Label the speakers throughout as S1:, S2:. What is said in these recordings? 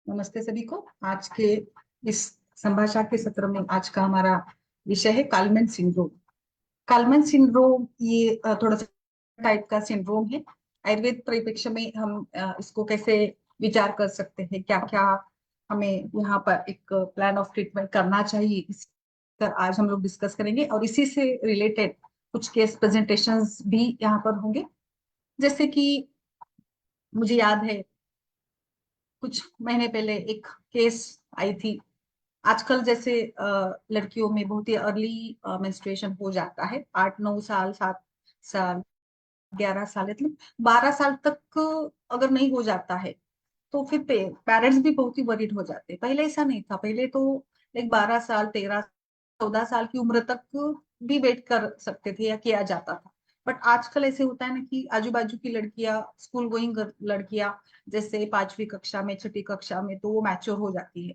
S1: नमस्ते सभी को। आज के इस संभाषण के सत्र में आज का हमारा विषय है कालमैन सिंड्रोम। कालमैन सिंड्रोम ये थोड़ा सा टाइप का सिंड्रोम है। आयुर्वेद परिप्रेक्ष्य में हम इसको कैसे विचार कर सकते हैं, क्या क्या हमें यहाँ पर एक प्लान ऑफ ट्रीटमेंट करना चाहिए, इस पर आज हम लोग डिस्कस करेंगे और इसी से रिलेटेड कुछ केस प्रेजेंटेशंस भी यहाँ पर होंगे। जैसे कि मुझे याद है कुछ महीने पहले एक केस आई थी। आजकल जैसे लड़कियों में बहुत ही अर्ली मेंस्ट्रुएशन हो जाता है, 8-9 साल, 7 साल, 11 साल, मतलब 12 साल तक अगर नहीं हो जाता है तो फिर पेरेंट्स भी बहुत ही वरीड हो जाते हैं। पहले ऐसा नहीं था, पहले तो एक 12 साल, 13, 14 साल की उम्र तक भी वेट कर सकते थे या किया जाता था। बट आजकल ऐसे होता है ना कि आजू बाजू की लड़कियां, स्कूल गोइंग लड़कियां, जैसे 5वीं कक्षा में, 6ठी कक्षा में तो वो मैच्योर हो जाती है।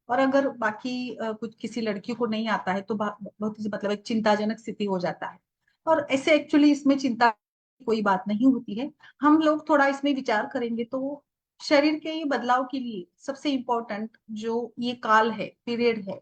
S1: और अगर बाकी कुछ किसी लड़की को नहीं आता है तो बहुत ही मतलब एक चिंताजनक स्थिति हो जाता है। और ऐसे एक्चुअली इसमें चिंता की कोई बात नहीं होती है। हम लोग थोड़ा इसमें विचार करेंगे तो शरीर के ये बदलाव के लिए सबसे इम्पोर्टेंट जो ये काल है, पीरियड है,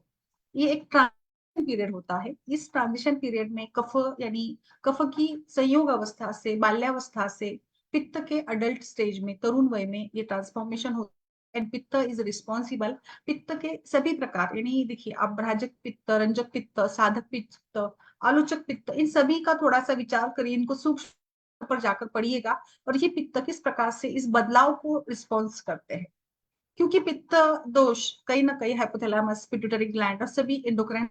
S1: ये एक ट्रांजिशन पीरियड होता है। इस ट्रांजिशन पीरियड में कफ, यानी कफ की संयोग अवस्था से, बाल्यावस्था से पित्त के अडल्ट स्टेज में, तरुण वय में ये ट्रांसफॉर्मेशन होता है। एंड पित्त इज रिस्पॉन्सिबल, पित्त के सभी प्रकार, यानी देखिए आप भ्राजक पित्त, रंजक पित्त, साधक पित्त, आलोचक पित्त, इन सभी का थोड़ा सा विचार करिए, इनको सूक्ष्म पर जाकर पढ़िएगा। और ये पित्त किस प्रकार से इस बदलाव को रिस्पॉन्स करते हैं, क्योंकि पित्त दोष कहीं ना कहीं हाइपोथैलेमस, पिट्यूटरी ग्लैंड और सभी एंडोक्राइन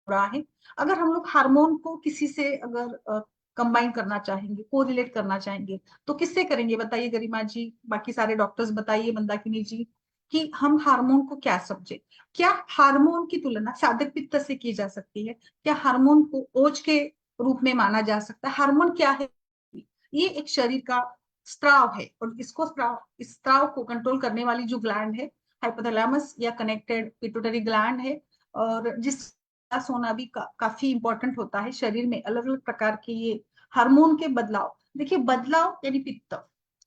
S1: रहा है। अगर हम लोग हार्मोन को किसी से अगर कंबाइन करना चाहेंगे, कोरिलेट करना चाहेंगे, तो किससे करेंगे बताइए गरिमा जी, बाकी सारे डॉक्टर्स बताइए, मंदाकिनी जी, कि हम हार्मोन को क्या समझे। क्या हार्मोन की तुलना साधक पित्त से की जा सकती है? क्या हार्मोन को ओज के रूप में माना जा सकता है? हार्मोन क्या है? ये एक शरीर का स्त्राव है, और इसको इस स्त्राव को कंट्रोल करने वाली जो ग्लैंड है, हाइपोथैलेमस या कनेक्टेड पिट्यूटरी ग्लैंड है। और जिस होना भी काफी इंपॉर्टेंट होता है शरीर में। अलग अलग प्रकार के ये हार्मोन के बदलाव, देखिए बदलाव यानी पित्त।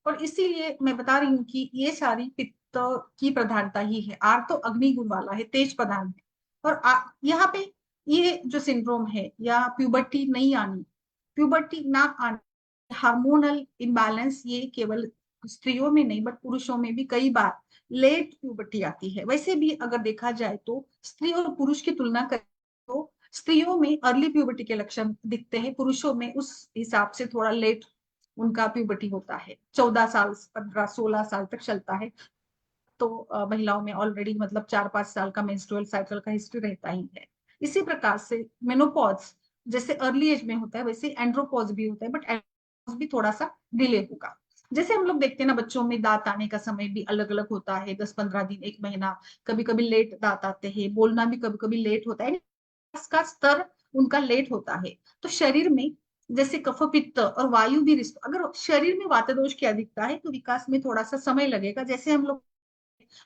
S1: और इसीलिए मैं बता रही हूँ कि ये सारी पित्त की प्रधानता ही है। आर तो अग्नि गुण वाला है, तेज प्रधान है। और यहाँ पे ये जो सिंड्रोम है या प्यूबर्टी नहीं आनी, प्यूबर्टी ना आना, हार्मोनल इम्बैलेंस, ये केवल स्त्रियों में नहीं बट पुरुषों में भी कई बार लेट प्यूबर्टी आती है। वैसे भी अगर देखा जाए तो स्त्री और पुरुष की तुलना करें तो स्त्रियों में अर्ली प्यूबर्टी के लक्षण दिखते हैं, पुरुषों में उस हिसाब से थोड़ा लेट उनका प्यूबर्टी होता है। 14 साल, 15, 16 साल तक चलता है। तो महिलाओं में ऑलरेडी मतलब 4-5 साल का मेंस्ट्रुअल साइकिल का हिस्ट्री रहता ही है। इसी प्रकार से मेनोपॉज जैसे अर्ली एज में होता है, वैसे एंड्रोपॉज भी होता है, बट एंड्रोपॉज भी थोड़ा सा डिले होगा। जैसे हम लोग देखते हैं ना, बच्चों में दांत आने का समय भी अलग अलग होता है, 10-15 दिन, 1 महीना, कभी कभी लेट दांत आते हैं, बोलना भी कभी कभी लेट होता है, का स्तर उनका लेट होता है। तो शरीर में जैसे कफ, पित्त और वायु भी अगर शरीर में वात दोष की अधिकता है तो विकास में थोड़ा सा समय लगेगा। जैसे हम लोग,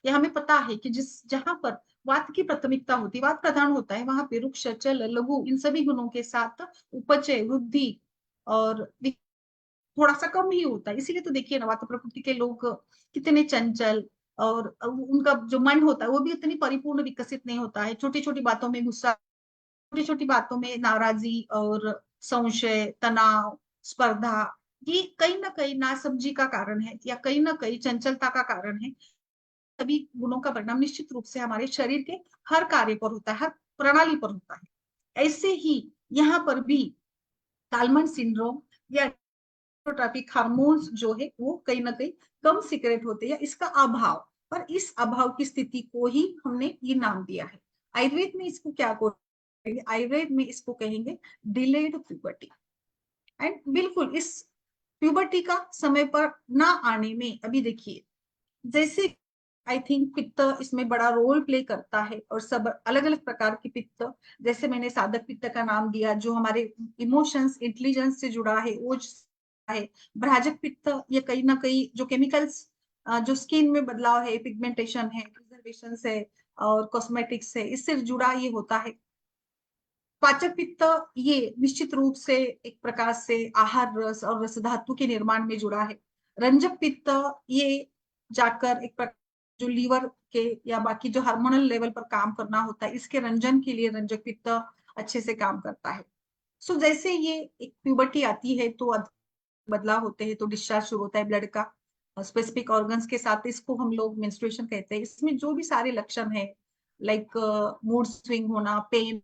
S1: ये हमें पता है कि जिस जहां पर वात की प्राथमिकता होती है, वात प्रधान होता है, वहां पे रुक्ष, चल, लघु, इन सभी गुणों के साथ उपचय, वृद्धि और थोड़ा सा कम ही होता है। इसीलिए तो देखिए ना, वात प्रकृति के लोग कितने चंचल, और उनका जो मन होता है वो भी उतनी परिपूर्ण विकसित नहीं होता है। छोटी छोटी बातों में गुस्सा, छोटी छोटी बातों में नाराजगी और संशय, तनाव, स्पर्धा, ये कहीं ना कहीं नासमझी का कारण है या कहीं ना कहीं चंचलता का कारण है। सभी गुणों का परिणाम निश्चित रूप से हमारे शरीर के हर कार्य पर होता है, हर प्रणाली पर होता है। ऐसे ही यहाँ पर भी कालमन सिंड्रोम या ट्रैफिक हार्मोन्स जो है वो कहीं ना कहीं कम सीक्रेट होते हैं, इसका अभाव। पर इस अभाव की स्थिति को ही हमने ये नाम दिया है। आयुर्वेद में इसको क्या कहेंगे? आयुर्वेद में इसको कहेंगे डिलेड प्यूबर्टी। एंड बिल्कुल इस प्यूबर्टी का समय पर ना आने में, अभी देखिए जैसे आई थिंक पित्त इसमें बड़ा रोल प्ले करता है, और सब अलग अलग प्रकार के पित्त, जैसे मैंने साधक पित्त का नाम दिया जो हमारे इमोशंस, इंटेलिजेंस से जुड़ा है, वो है। भ्राजक पित्त ये कहीं ना कहीं जो केमिकल्स, जो स्किन में बदलाव है, पिगमेंटेशन है, प्रिजर्वेशन है और कॉस्मेटिक्स है, इससे जुड़ा ये होता है। पाचक पित्त ये निश्चित रूप से एक प्रकार से आहार रस और रस धातु के निर्माण में जुड़ा है। रंजक पित्त ये जाकर एक प्रकार जो लीवर के या बाकी जो हार्मोनल लेवल पर काम करना होता है, इसके रंजन के लिए रंजक पित्त अच्छे से काम करता है। सो जैसे ये एक प्यूबर्टी आती है तो बदलाव होते हैं, तो डिस्चार्ज शुरू होता है ब्लड का स्पेसिफिक ऑर्गन्स के साथ, इसको हम लोग मेंस्ट्रुएशन कहते हैं। इसमें जो भी सारे लक्षण है, लाइक मूड स्विंग होना, पेन,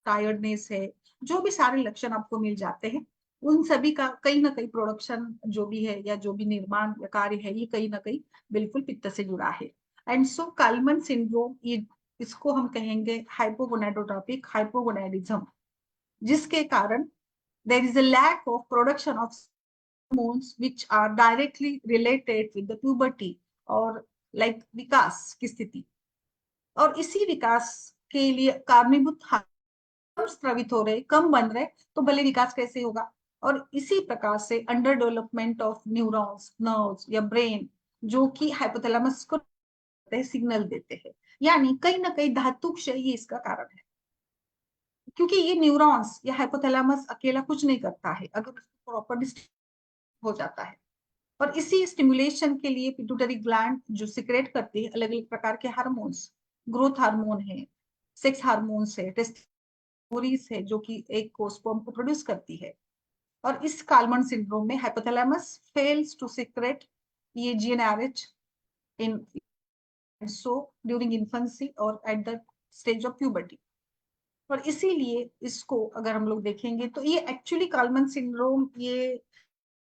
S1: टायर्डनेस है, जो भी सारे लक्षण आपको मिल जाते हैं, उन सभी का कहीं ना कहीं प्रोडक्शन जो भी है या जो भी निर्माण या कार्य है, ये कहीं ना कहीं बिल्कुल पित्त से जुड़ा है। एंड सो काल्मन सिंड्रोम, ये इसको हम कहेंगे हाइपोगोनाडोट्रोपिक हाइपोगोनाडिज्म, जिसके कारण there is a lack of production of hormones which are directly related with the puberty और like विकास की स्थिति, और इसी विकास के लिए कारणीभूत कम स्रावित हो रहे, कम बन रहे, तो भले विकास कैसे होगा। और इसी प्रकार से under development of neurons, nerves या ब्रेन, जो कि हाइपोथैलेमस को सिग्नल देते हैं, यानी कहीं ना कहीं धातु क्षय ही इसका कारण है, क्योंकि ये न्यूरॉन्स या हाइपोथैलेमस अकेला कुछ नहीं करता है अगर उसको प्रॉपर हो जाता है। और इसी स्टिमुलेशन के लिए पिट्यूटरी ग्लैंड जो सिक्रेट करती है अलग अलग प्रकार के हार्मोन्स, ग्रोथ हार्मोन है, सेक्स हार्मोन्स है, टेस्टोरीज है, जो कि एक को स्पर्म को प्रोड्यूस करती है। और इस काल्मन सिंड्रोम में हाइपोथैलेमस फेल्स टू सिक्रेट ये जीएनआरएच इन सो ड्यूरिंग इन्फेंसी और at the stage of puberty. और इसीलिए इसको अगर हम लोग देखेंगे तो ये एक्चुअली काल्मन सिंड्रोम, ये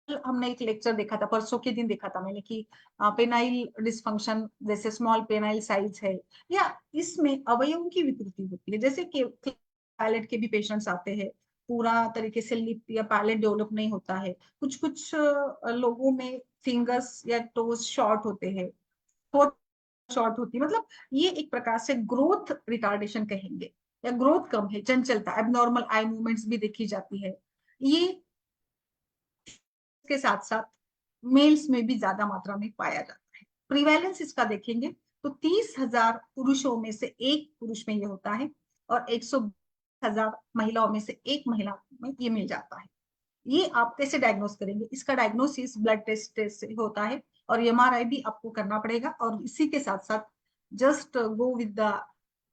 S1: हमने एक लेक्चर देखा था, परसों के दिन देखा था मैंने, कि पेनाइल डिसफंक्शन जैसे स्मॉल पेनाइल साइज है, या इसमें अवयवों की विकृति होती है, जैसे कि पैलेट के भी पेशेंट्स आते हैं, पूरा तरीके से लिप या पैलेट डेवलप नहीं होता है, कुछ कुछ लोगों में फिंगर्स या टोज शॉर्ट होते हैं, शॉर्ट होती है, मतलब ये एक प्रकार से ग्रोथ रिटार्डेशन कहेंगे, या ग्रोथ कम है, चंचलता, एबनॉर्मल आई मूवमेंट्स भी देखी जाती है। ये के साथ साथ मेल्स में भी ज्यादा मात्रा में पाया जाता है। प्रिवेलेंस इसका देखेंगे तो 30,000 पुरुषों में से एक पुरुष में ये होता है, और 120,000 महिलाओं में से एक महिला में ये मिल जाता है। ये आप कैसे डायग्नोस करेंगे? इसका डायग्नोसिस ब्लड टेस्ट से होता है, और एमआरआई भी आपको करना पड़ेगा, और इसी के साथ साथ just go with the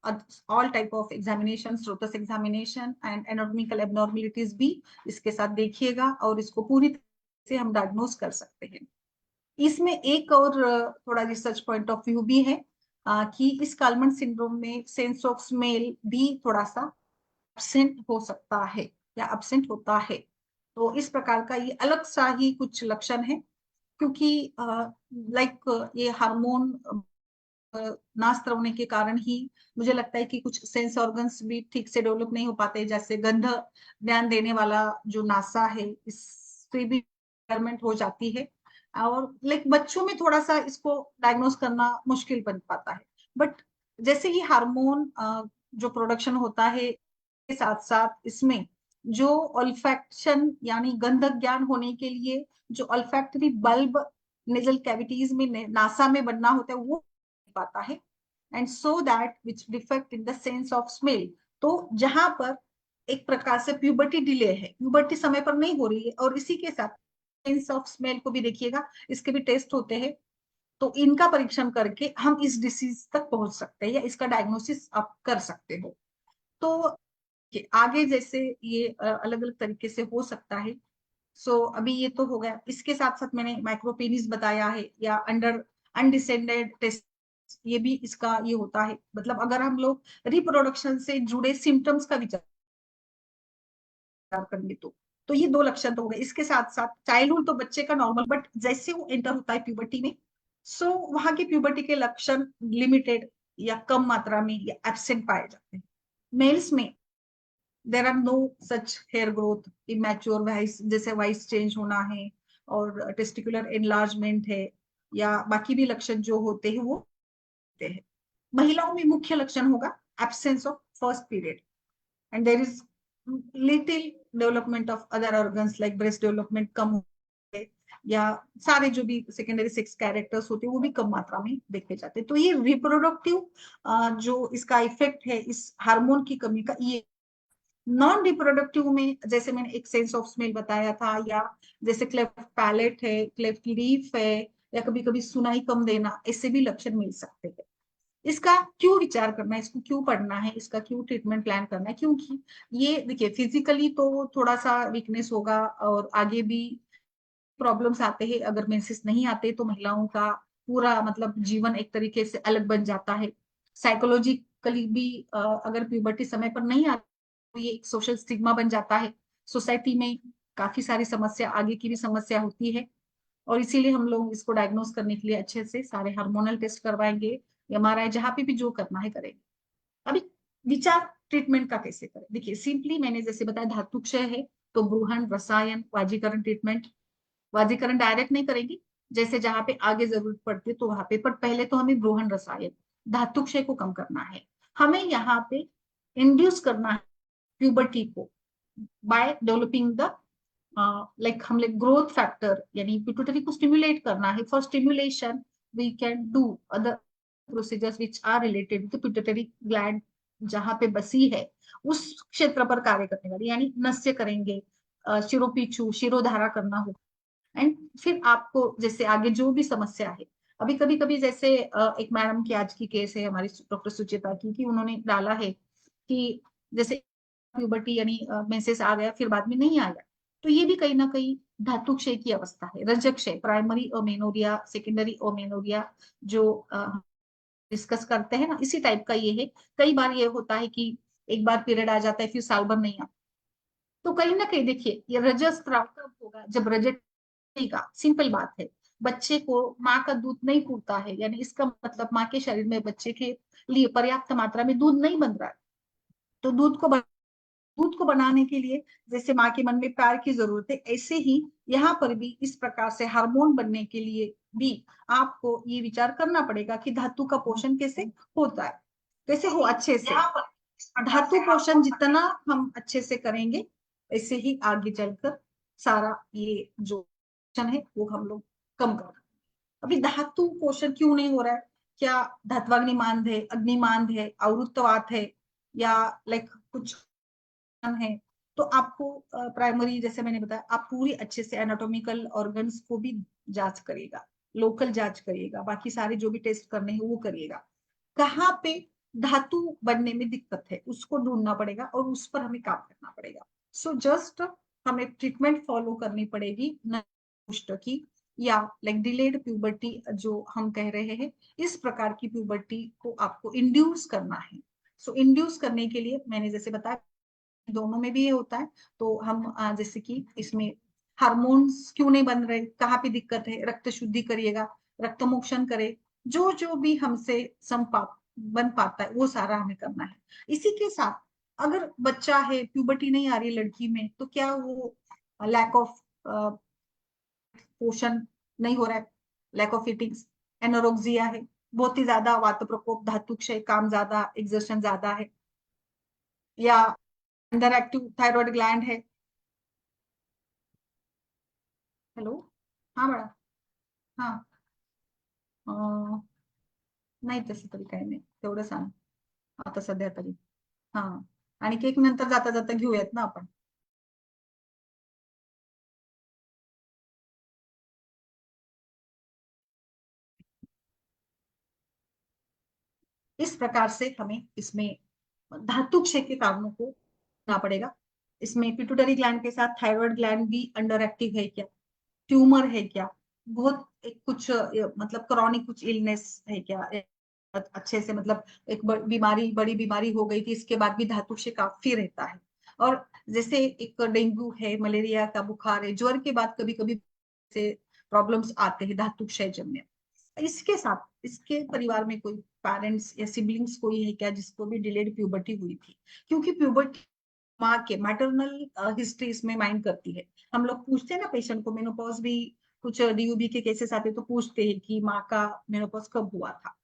S1: all type of examination, स्रोतस एग्जामिनेशन एंड एनाटॉमिकल एबनॉर्मलिटीज भी इसके साथ देखिएगा, और इसको पूरी तरह से हम डायग्नोस कर सकते हैं। इसमें एक और थोड़ा रिसर्च पॉइंट ऑफ व्यू भी है कि इस काल्मन सिंड्रोम में सेंस ऑफ स्मेल भी थोड़ा सा एब्सेंट हो सकता है या एब्सेंट होता है। तो इस प्रकार का ये अलग सा ही कुछ लक्षण है, क्योंकि लाइक ये हार्मोन ना स्त्रवने के कारण ही मुझे लगता है कि कुछ सेंस ऑर्गन्स भी ठीक से डेवलप नहीं हो पाते, जैसे गंध ज्ञान देने वाला जो नासा है, इससे भी इम्पेयरमेंट हो जाती है, और लाइक बच्चों में थोड़ा सा इसको डायग्नोस करना मुश्किल बन पाता है। बट जैसे ही हार्मोन जो प्रोडक्शन होता है के साथ साथ इसमें जो ऑल्फैक्शन यानी गंध ज्ञान होने के लिए जो ऑल्फैक्टरी बल्ब नेजल कैविटीज में नासा में बनना होता है, वो पाता है, and so that which defect in the sense of smell. तो जहां पर एक प्रकार से प्यूबर्टी डिले है, प्यूबर्टी समय पर नहीं हो रही है, और इसी के साथ सेंस ऑफ स्मेल को भी देखिएगा, इसके भी टेस्ट होते हैं, तो इनका परीक्षण करके हम इस डिसीज तक पहुंच सकते हैं या इसका डायग्नोसिस आप कर सकते हो। तो आगे जैसे ये अलग अलग तरीके से हो सकता है। सो अभी ये तो हो गया, इसके साथ साथ मैंने माइक्रोपेनिस बताया है, या अंडर अनडिसेंडेड टेस्ट, ये भी इसका ये होता है। मतलब अगर हम लोग रिप्रोडक्शन से जुड़े सिम्टम्स का विचार करेंगे तो ये दो लक्षण तो हो गए। इसके साथ साथ चाइल्डहुड तो बच्चे का नॉर्मल, बट जैसे वो एंटर होता है प्यूबर्टी में, सो वहां के प्यूबर्टी के लक्षण लिमिटेड या कम मात्रा में या एब्सेंट पाए जाते हैं। मेल्स में there are no such hair growth, immature voice, जैसे वाइस चेंज होना है, और टेस्टिकुलर एनलार्जमेंट है, या बाकी भी लक्षण जो होते हैं वो होते हैं। महिलाओं में मुख्य लक्षण होगा absence of first period, and there is little development of other organs like breast development कम होते हैं, या सारे जो भी सेकेंडरी सेक्स कैरेक्टर्स होते हैं वो भी कम मात्रा में देखे जाते हैं। तो ये रिप्रोडक्टिव जो इसका इफेक्ट है इस हार्मोन की कमी का, ये नॉन रिप्रोडक्टिव में जैसे मैंने एक सेंस ऑफ स्मेल बताया था, या जैसे क्लेफ्ट पैलेट है, क्लेफ्ट लीफ है, या कभी कभी सुनाई कम देना, ऐसे भी लक्षण मिल सकते हैं। इसका क्यों विचार करना है, इसको क्यों पढ़ना है, इसका क्यों ट्रीटमेंट प्लान करना है, क्योंकि ये देखिए फिजिकली तो थोड़ा सा वीकनेस होगा और आगे भी प्रॉब्लम्स आते हैं। अगर मेंसेस नहीं आते तो महिलाओं का पूरा मतलब जीवन एक तरीके से अलग बन जाता है। साइकोलॉजिकली भी अगर प्यूबर्टी समय पर नहीं आती तो ये एक सोशल स्टिग्मा बन जाता है सोसाइटी में। काफी सारी समस्या, आगे की भी समस्या होती है। और इसीलिए हम लोग इसको डायग्नोस करने के लिए अच्छे से सारे हार्मोनल टेस्ट करवाएंगे, एमआरआई जहां पे भी जो करना है करेंगे। अभी विचार ट्रीटमेंट का कैसे करें, देखिए सिंपली मैंने जैसे बताया धातु क्षय है तो ब्रूहन, रसायन, वाजीकरण ट्रीटमेंट। वाजीकरण डायरेक्ट नहीं करेंगे, जैसे जहां पे आगे जरूरत पड़ती है तो वहां पे, पर पहले तो हमें ब्रूहन रसायन धातु क्षय को कम करना है। हमें यहाँ पे इंड्यूस करना है प्यूबर्टी को बाय डेवलपिंग द लाइक हम लोग ग्रोथ फैक्टर यानी पिट्यूटरी को स्टिमुलेट करना है। For stimulation we can do other procedures which are related to pituitary gland जहां पे बसी है उस क्षेत्र पर कार्य करने वाली, यानी नस्य करेंगे, शिरोपीछू शिरोधारा करना होगा। एंड फिर आपको जैसे आगे जो भी समस्या है, अभी कभी कभी जैसे एक मैडम की आज की केस है हमारी डॉक्टर सुचिता की, कि उन्होंने डाला है कि जैसे प्यूबर्टी यानी मेंसेस आ गया फिर बाद में नहीं आया, तो ये भी कहीं ना कहीं धातु क्षय की अवस्था है। रजक क्षय, प्राइमरी ओमेनोरिया, सेकेंडरी ओमेनोरिया जो डिस्कस करते हैं ना, इसी टाइप का ये है। कई बार ये होता है कि एक बार पीरियड आ जाता है फिर साल भर नहीं आता, तो कहीं ना कहीं देखिए ये रजस्त्राव कब होगा, जब रजत का सिंपल बात है। बच्चे को माँ का दूध नहीं पूरता है, यानी इसका मतलब माँ के शरीर में बच्चे के लिए पर्याप्त मात्रा में दूध नहीं बन रहा है। तो दूध को बनाने के लिए जैसे माँ के मन में प्यार की जरूरत है, ऐसे ही यहाँ पर भी इस प्रकार से हार्मोन बनने के लिए भी आपको ये विचार करना पड़ेगा कि धातु का पोषण कैसे होता है, कैसे हो अच्छे से। धातु पोषण जितना हम अच्छे से करेंगे ऐसे ही आगे चलकर सारा ये जो पोषण है वो हम लोग कम कर। अभी धातु पोषण क्यों नहीं हो रहा है, क्या धात्वाग्निमांद है, अग्निमांद है, अवृत्तवात है, या लाइक कुछ है। तो आपको प्राइमरी जैसे मैंने बताया आप पूरी अच्छे से एनाटॉमिकल ऑर्गन्स को भी जांच करेगा, लोकल जांच करिएगा, बाकी सारे जो भी टेस्ट करने हैं वो करिएगा। कहाँ पे धातु बनने में दिक्कत है उसको ढूंढना पड़ेगा और उस पर हमें काम करना पड़ेगा। सो जस्ट हमें ट्रीटमेंट फॉलो करनी पड़ेगी कुष्ठ की, या लाइक डिलेड प्यूबर्टी जो हम कह रहे हैं, इस प्रकार की प्यूबर्टी को आपको इंड्यूस करना है। सो इंड्यूस करने के लिए मैंने जैसे बताया दोनों में भी ये होता है। तो हम जैसे कि इसमें हार्मोन्स क्यों नहीं बन रहे, कहाँ पे दिक्कत है, रक्त शुद्धि करिएगा, रक्त मोक्षण करे, जो जो भी हमसे संपात बन पाता है वो सारा हमें करना है। इसी के साथ अगर बच्चा है प्यूबर्टी नहीं आ रही लड़की में, तो क्या वो लैक ऑफ पोषण नहीं हो रहा है, लैक ऑफ ईटिंग्स, एनोरेक्सिया है, बहुत ही ज्यादा वात प्रकोप, धातु क्षय, काम ज्यादा, एक्सर्शन ज्यादा है, या अंडर एक्टिव थायराइड ग्लैंड है। हॅलो, हा बाळा, हा नाही तसं तरी काही नाही, तेवढं सांग आता सध्या तरी। हा, आणि केक नंतर जाता जाता घेऊयात ना आपण। इस प्रकार से हमें इसमें धातु क्षय के कारणों को ना पड़ेगा। इसमें पिट्यूटरी ग्लैंड के साथ थायराइड ग्लैंड भी अंडर एक्टिव है क्या, ट्यूमर है क्या, बहुत एक कुछ मतलब क्रॉनिक कुछ इलनेस है क्या, अच्छे से मतलब एक बीमारी, बड़ी बीमारी हो गई थी इसके बाद भी धातु से काफी रहता है। और जैसे एक डेंगू है, मलेरिया का बुखार है, ज्वर के बाद कभी कभी से प्रॉब्लम्स आते हैं धातु क्षय जन्य। इसके साथ इसके परिवार में कोई पेरेंट्स या सिबलिंग्स कोई है क्या जिसको भी डिलेड प्यूबर्टी हुई थी, क्योंकि प्यूबर्टी माँ के मैटरनल हिस्ट्री इसमें माइंड करती है। हम लोग पूछते हैं ना पेशेंट को, मेनोपॉज भी कुछ डीयूबी के केसेस आते तो पूछते हैं कि माँ का मेनोपॉज कब हुआ था।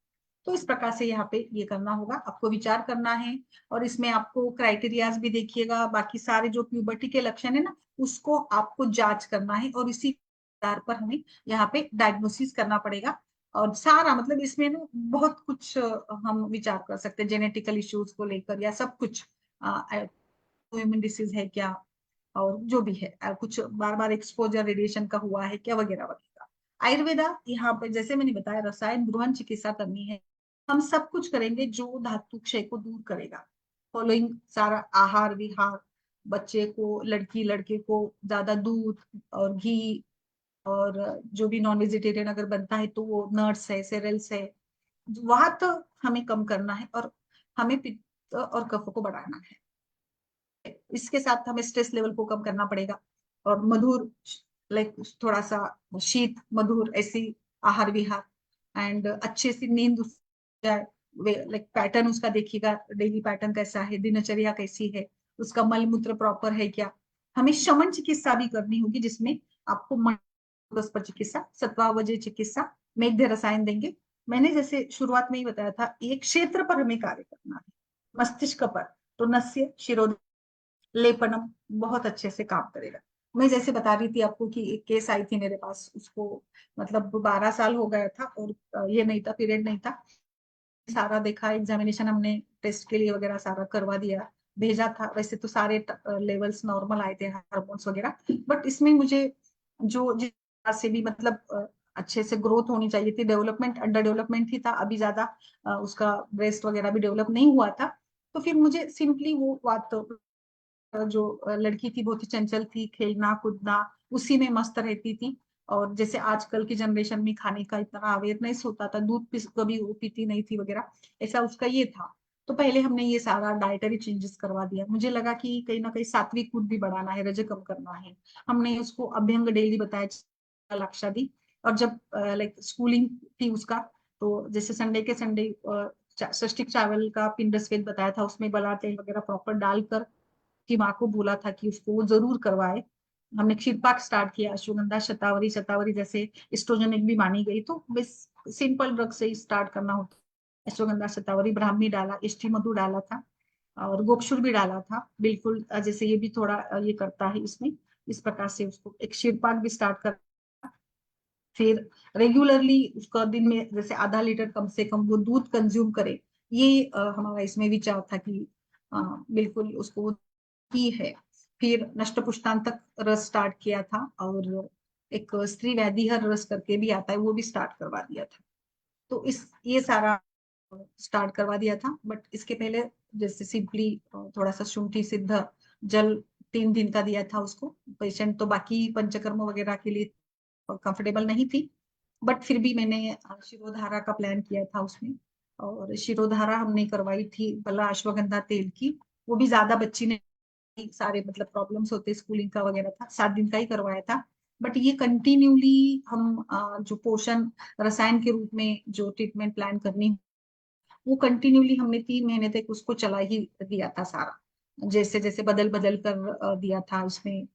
S1: तो इस प्रकार से यहाँ पे ये करना होगा, आपको विचार करना है। और इसमें आपको क्राइटेरियाज भी देखिएगा, बाकी सारे जो प्यूबर्टी के लक्षण है ना उसको आपको जांच करना है और इसी आधार पर हमें यहाँ पे डायग्नोसिस करना पड़ेगा। और सारा मतलब इसमें ना बहुत कुछ हम विचार कर सकते हैं जेनेटिकल इश्यूज को लेकर या सब कुछ, ह्यूमन डिसीज है क्या, और जो भी है कुछ बार बार एक्सपोजर रेडिएशन का हुआ है क्या, वगैरह वगैरह। आयुर्वेदा यहाँ पे जैसे मैंने बताया रसायन गृहन चिकित्सा करनी है, हम सब कुछ करेंगे जो धातु क्षय को दूर करेगा। फॉलोइंग सारा आहार विहार, बच्चे को लड़की लड़के को ज्यादा दूध और घी, और जो भी नॉन वेजिटेरियन अगर बनता है तो वो नट्स है, सेरेल्स है, वहां तो हमें कम करना है, और हमें पित्त और कफ को बढ़ाना है। इसके साथ हमें स्ट्रेस लेवल को कम करना पड़ेगा, और मधुर, लाइक थोड़ा सा शीत मधुर ऐसी आहार विहार, एंड अच्छे से नींद जाए, लाइक पैटर्न उसका देखिएगा, डेली पैटर्न कैसा है, दिनचर्या कैसी है, उसका मल मूत्र प्रॉपर है क्या। हमें शमन चिकित्सा भी करनी होगी, जिसमें आपको पर चिकित्सा, सत्वावजय चिकित्सा, मेघ रसायन देंगे। मैंने जैसे शुरुआत में ही बताया था, एक क्षेत्र पर हमें कार्य करना है, मस्तिष्क पर, तो नस्य शिरोध लेपनम बहुत अच्छे से काम करेगा। मैं जैसे बता रही थी आपको कि एक केस आई थी मेरे पास, उसको मतलब 12 साल हो गया था, और ये नहीं था, पीरियड नहीं था। सारा देखा, एग्जामिनेशन हमने टेस्ट के लिए वगैरह सारा करवा दिया, भेजा था। वैसे तो सारे लेवल्स नॉर्मल आए थे, हार्मोन्स वगैरह, बट इसमें मुझे जो जिस प्रकार से भी मतलब अच्छे से ग्रोथ होनी चाहिए थी, डेवलपमेंट अंडर डेवलपमेंट ही था अभी ज्यादा, उसका ब्रेस्ट वगैरह भी डेवलप नहीं हुआ था। तो फिर मुझे सिंपली वो बात, जो लड़की थी बहुत ही चंचल थी, खेलना कूदना उसी में मस्त रहती थी। और जैसे आजकल की जनरेशन में खाने का इतना अवेयरनेस होता था, दूध कभी वो पीती नहीं थी वगैरह, ऐसा उसका ये था। तो पहले हमने ये सारा डाइटरी चेंजेस करवा दिया। मुझे लगा कि कहीं ना कहीं सात्विक फूड भी बढ़ाना है, रज कम करना है। हमने उसको अभ्यंग डेली बताया, लक्षा दी। और जब लाइक स्कूलिंग थी उसका, तो जैसे संडे के संडे षष्टिक चावल का पिंड स्वेद बताया था, उसमें बला तेल वगैरह प्रॉपर डालकर की माँ को बोला था कि उसको वो जरूर करवाए। हमने क्षीरपाक स्टार्ट किया, अश्वगंधा शतावरी, शतावरी जैसे एस्ट्रोजेनिक भी मानी गई, तो बस सिंपल ड्रग से ही स्टार्ट करना होता। अश्वगंधा शतावरी, ब्राह्मी डाला, इष्टि मधु डाला था, और गोपशुर भी डाला था, बिल्कुल जैसे ये भी थोड़ा ये करता है इसमें। इस प्रकार से उसको एक क्षीरपाक भी स्टार्ट कर। फिर रेगुलरली उसका दिन में जैसे आधा लीटर कम से कम वो दूध कंज्यूम करे। ये हमारा इसमें विचार था कि बिल्कुल उसको की है। फिर नष्ट पुष्टांतक रस स्टार्ट किया था, और एक स्त्री वैदिहर रस करके भी आता है, वो भी स्टार्ट करवा दिया था। तो इस ये सारा स्टार्ट करवा दिया था। बट इसके पहले जैसे सिंपली थोड़ा सा शुंठी सिद्ध जल 3 दिन का दिया था उसको। पेशेंट तो बाकी पंचकर्म वगैरह के लिए कंफर्टेबल नहीं थी, बट फिर भी मैंने शिरोधारा का प्लान किया था उसमें। और शिरोधारा हमने करवाई थी भला अश्वगंधा तेल की। वो भी ज्यादा बच्ची ने, सारे मतलब प्रॉब्लम्स होते स्कूलिंग का वगैरह था, 7 दिन का ही करवाया था। बट ये कंटिन्यूली हम जो पोषण रसायन के रूप में जो ट्रीटमेंट प्लान करनी, वो कंटिन्यूली हमने 3 महीने तक उसको चला ही दिया था सारा। जैसे जैसे बदल बदल कर दिया था उसमें।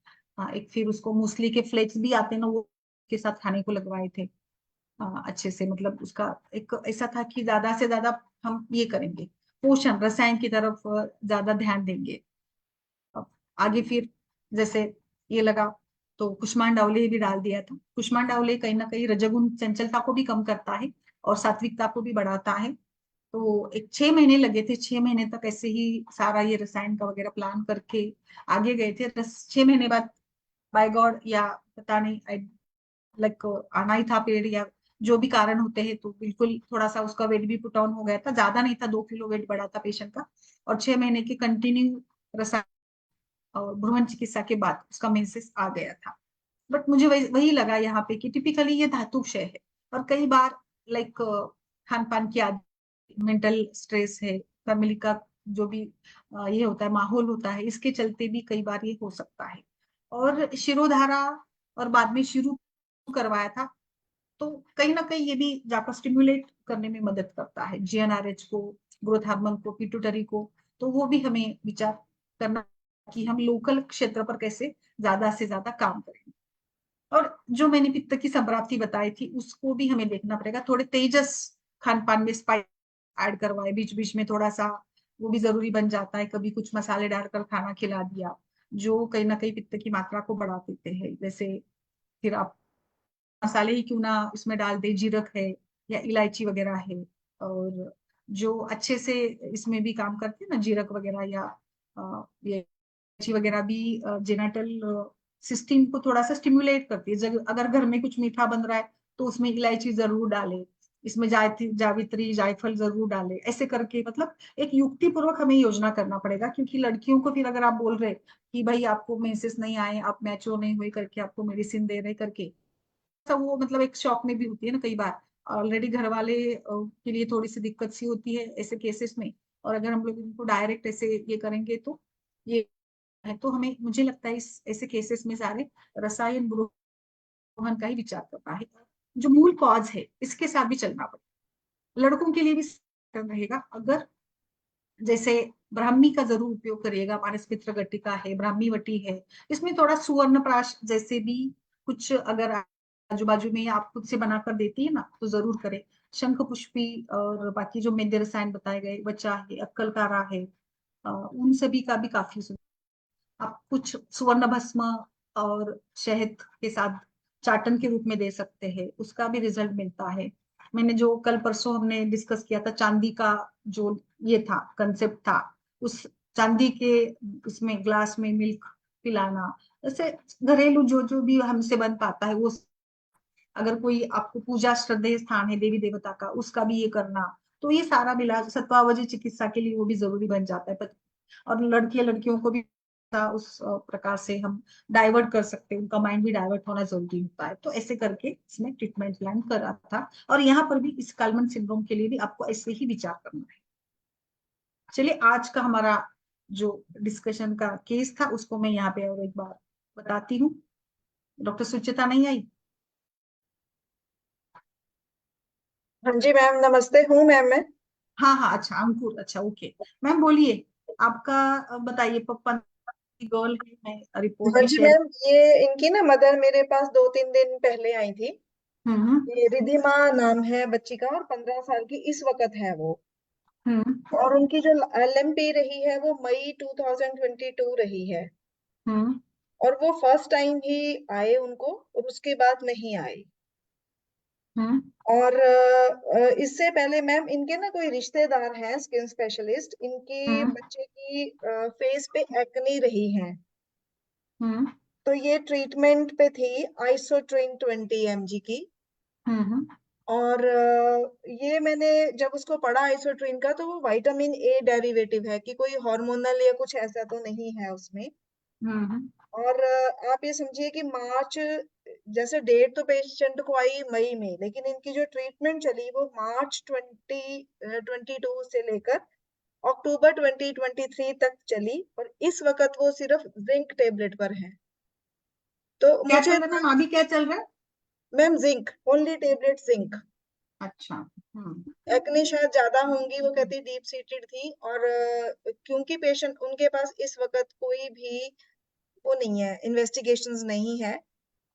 S1: एक फिर उसको मूसली के फ्लेक्स भी आते हैं ना, वो के साथ खाने को लगवाए थे। अच्छे से मतलब उसका एक ऐसा था कि ज्यादा से ज्यादा हम ये करेंगे, पोषण रसायन की तरफ ज्यादा ध्यान देंगे। अब आगे फिर जैसे ये लगा, तो कुष्मांड डावले भी डाल दिया था। कुष्मांड डावले कहीं ना कहीं रजोगुण चंचलता को भी कम करता है, और सात्विकता को भी बढ़ाता है। तो एक 6 महीने लगे थे, 6 महीने तक ऐसे ही सारा ये रसायन का वगैरह प्लान करके आगे गए थे। 6 महीने बाद बाय गॉड या पता नहीं, लाइक आना ही था पीरियड, या जो भी कारण होते हैं, तो बिल्कुल थोड़ा सा उसका वेट भी पुट ऑन हो गया था, ज्यादा नहीं था, 2 किलो वेट बढ़ा था पेशेंट का। और 6 महीने की कंटिन्यू रसायन और भ्रूण चिकित्सा के बाद उसका मेंसेस आ गया था। बट मुझे वही लगा यहाँ पे कि टिपिकली ये धातु क्षय है, और कई बार लाइक खान पान की आदत, मेंटल स्ट्रेस है, फैमिली का जो भी ये होता है माहौल होता है, इसके चलते भी कई बार ये हो सकता है। और शिरोधारा और बाद में शुरू करवाया था, तो कहीं ना कहीं ये भी जाकर स्टिमुलेट करने में मदद करता है जीएनआरएच को, ग्रोथ हार्मोन को, पिट्यूटरी को। तो वो भी हमें विचार करना कि हम लोकल क्षेत्र पर कैसे ज्यादा से ज्यादा काम करें। और जो मैंने पित्त की संप्राप्ति बताई थी, उसको भी हमें देखना पड़ेगा, थोड़े तेजस खान पान में स्पाइस ऐड करवाए बीच बीच में थोड़ा सा, वो भी जरूरी बन जाता है। कभी कुछ मसाले डालकर खाना खिला दिया, जो कहीं ना कहीं पित्त की मात्रा को बढ़ा देते हैं। जैसे फिर आप मसाले ही क्यों ना इसमें डाल दे, जीरक है या इलायची वगैरह है, और जो अच्छे से इसमें भी काम करते हैं ना, जीरक वगैरह या ये इलायची वगैरह भी जेनेटल सिस्टम को थोड़ा सा स्टिमुलेट करती है। अगर घर में कुछ मीठा बन रहा है, तो उसमें इलायची जरूर डालें, इसमें जावित्री जायफल जरूर डालें, ऐसे करके मतलब एक युक्ति पूर्वक हमें योजना करना पड़ेगा। क्योंकि लड़कियों को फिर अगर आप बोल रहे कि भाई आपको मेंसेस नहीं आए, आप मैच्योर नहीं हुई करके आपको मेडिसिन दे रहे करके, सब वो मतलब एक शॉक में भी होती है ना कई बार। ऑलरेडी घर वाले के लिए थोड़ी सी दिक्कत सी होती है ऐसे केसेस में, और अगर हम लोग इनको डायरेक्ट ऐसे ये करेंगे तो ये है। तो हमें, मुझे लगता है इस ऐसे केसेस में सारे रसायन ग्रहण का ही विचार करना है, जो मूल कॉज है इसके साथ भी चलना पड़ेगा। लड़कों के लिए भी रहेगा, अगर जैसे ब्राह्मी का जरूर उपयोग करिएगा, मानस मित्र गट्टिका है, ब्राह्मी वटी है, इसमें थोड़ा सुवर्ण प्राश जैसे भी कुछ अगर आजू बाजू में आप खुद से बनाकर देती है ना, तो जरूर करें। शंख पुष्पी और बाकी जो मेद्य रसायन बताए गए, वचा है, अक्कल कारा है, उन सभी का भी काफी आप कुछ सुवर्ण भस्म और शहद के साथ चाटन के रूप में दे सकते हैं, उसका भी रिजल्ट मिलता है। मैंने जो कल परसों हमने डिस्कस किया था चांदी का, जो ये था कंसेप्ट था, उस चांदी के उसमें ग्लास में मिल्क पिलाना, ऐसे घरेलू जो जो भी हमसे बन पाता है वो। अगर कोई आपको पूजा श्रद्धेय स्थान है देवी देवता का, उसका भी ये करना, तो ये सारा मिला सत्वावजी चिकित्सा के लिए वो भी जरूरी बन जाता है। और लड़कियों को भी उस प्रकार से हम डाइवर्ट कर सकते हैं, उनका माइंड भी डाइवर्ट होना जरूरी होता है। तो ऐसे करके इसमें ट्रीटमेंट प्लान करा था, और यहाँ पर भी इस काल्मन सिंड्रोम के लिए भी आपको ऐसे ही विचार करना है। चलिए, आज का हमारा जो डिस्कशन का केस था उसको मैं यहाँ पे और एक बार बताती हूँ। डॉक्टर सुचिता नहीं आई?
S2: हाँ जी मैम, नमस्ते। हूँ मैम मैं।
S1: हाँ हाँ, अच्छा अंकुर, अच्छा ओके। मैम बोलिए, आपका बताइए। पप्पा की गर्ल है, मैं रिपोर्ट
S2: हाँ
S1: भी
S2: जी
S1: शेयर।
S2: मैम, ये इनकी ना मदर मेरे पास 2-3 दिन पहले आई थी।
S1: हम्म
S2: ये रिधिमा नाम है बच्ची का, और 15 साल की इस वक्त है वो।
S1: हम्म
S2: और उनकी जो LMP रही है वो मई 2022 रही है।
S1: हम्म
S2: और वो फर्स्ट टाइम ही आए उनको, और उसके बाद नहीं आए।
S1: हम्म
S2: और इससे पहले मैम इनके ना कोई रिश्तेदार हैं स्किन स्पेशलिस्ट, इनके
S1: हम्म
S2: बच्चे की फेस पे एक्ने रही है।
S1: हम्म
S2: तो ये ट्रीटमेंट पे थी आइसोट्रिन 20 mg की।
S1: हम्म
S2: और ये मैंने जब उसको पढ़ा आइसोट्रिन का, तो वो विटामिन ए डेरिवेटिव है, कि कोई हार्मोनल या कुछ ऐसा तो नहीं है उसमें।
S1: हम्म
S2: और आप ये समझिए कि मार्च, जैसे डेट तो पेशेंट को आई मई में, लेकिन इनकी जो ट्रीटमेंट चली वो मार्च 2022 से लेकर अक्टूबर 2023 तक चली। और इस वक्त वो सिर्फ जिंक टेबलेट पर है। तो
S1: क्या
S2: मुझे
S1: चल रहा है मैम, अभी क्या चल रहा है?
S2: Ma'am zinc, only tablet zinc.
S1: अच्छा।
S2: एक्ने शायद ज्यादा होंगी, वो कहती डीप सीटेड थी। और क्योंकि पेशेंट उनके पास इस वक्त कोई भी वो नहीं है, इन्वेस्टिगेशंस नहीं है।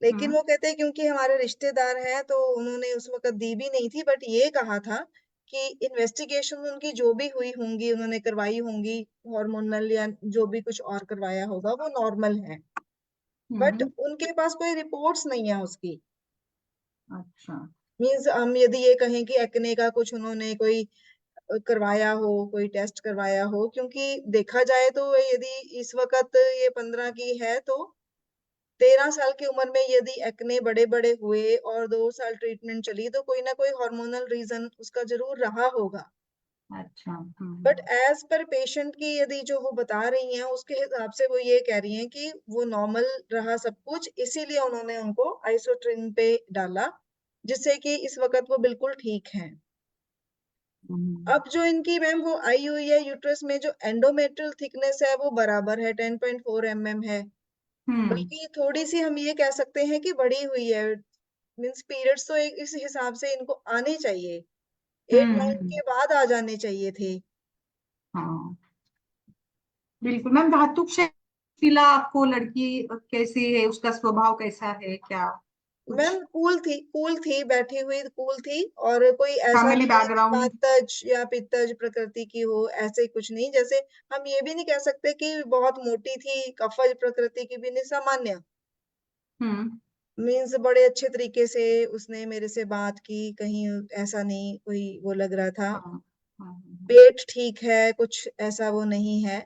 S2: लेकिन
S1: हम्म
S2: वो कहते हैं क्योंकि हमारे रिश्तेदार हैं, तो उन्होंने उस वक्त दी भी नहीं थी, बट ये कहा था कि इन्वेस्टिगेशन उनकी जो भी हुई होंगी, उन्होंने करवाई होंगी, हार्मोनल या जो भी कुछ और करवाया होगा, वो नॉर्मल है। बट
S1: हम्म
S2: उनके पास कोई रिपोर्ट्स नहीं है उसकी।
S1: अच्छा।
S2: मीन्स हम यदि ये कहें कि एक्ने का कुछ उन्होंने कोई करवाया हो, कोई टेस्ट करवाया हो, क्योंकि देखा जाए तो यदि इस वक्त ये 15 की है, तो 13 साल की उम्र में यदि एक्ने बड़े बड़े हुए और 2 साल ट्रीटमेंट चली, तो कोई ना कोई हार्मोनल रीजन उसका जरूर रहा होगा।
S1: अच्छा।
S2: बट एज पर पेशेंट की यदि जो वो बता रही हैं, उसके हिसाब से वो ये कह रही हैं कि वो नॉर्मल रहा सब कुछ, इसीलिए उन्होंने उनको आइसोट्रिन पे डाला, जिससे कि इस वक्त वो बिल्कुल ठीक हैं।
S1: हम्म
S2: अब जो इनकी मैम वो आई हुई है यूट्रस में, जो एंडोमेट्रियल थिकनेस है वो बराबर है, 10.4 mm है।
S1: हम्म
S2: बल्कि थोड़ी सी हम ये कह सकते हैं कि बढ़ी हुई है। मीन्स पीरियड्स तो इस हिसाब से इनको आने चाहिए, 8-9
S1: हम्म,
S2: के बाद आ जाने चाहिए थे।
S1: हाँ बिल्कुल मैम। धातुक से शिला आपको लड़की कैसी है, उसका स्वभाव कैसा है, क्या
S2: मैम
S1: कुछ
S2: कूल थी, बैठी हुई कूल थी। और कोई ऐसा
S1: फैमिली
S2: नहीं है कि
S1: बैकग्राउंड?
S2: मातज या पित्तज प्रकृति की हो, ऐसे कुछ नहीं। जैसे हम ये भी नहीं कह सकते कि बहुत मोटी थी, कफज प्रकृति की भी नहीं, सामान्य।
S1: हम्म
S2: मीन्स बड़े अच्छे तरीके से उसने मेरे से बात की, कहीं ऐसा नहीं कोई वो लग रहा था।
S1: हाँ हाँ
S2: पेट ठीक है, कुछ ऐसा वो नहीं है।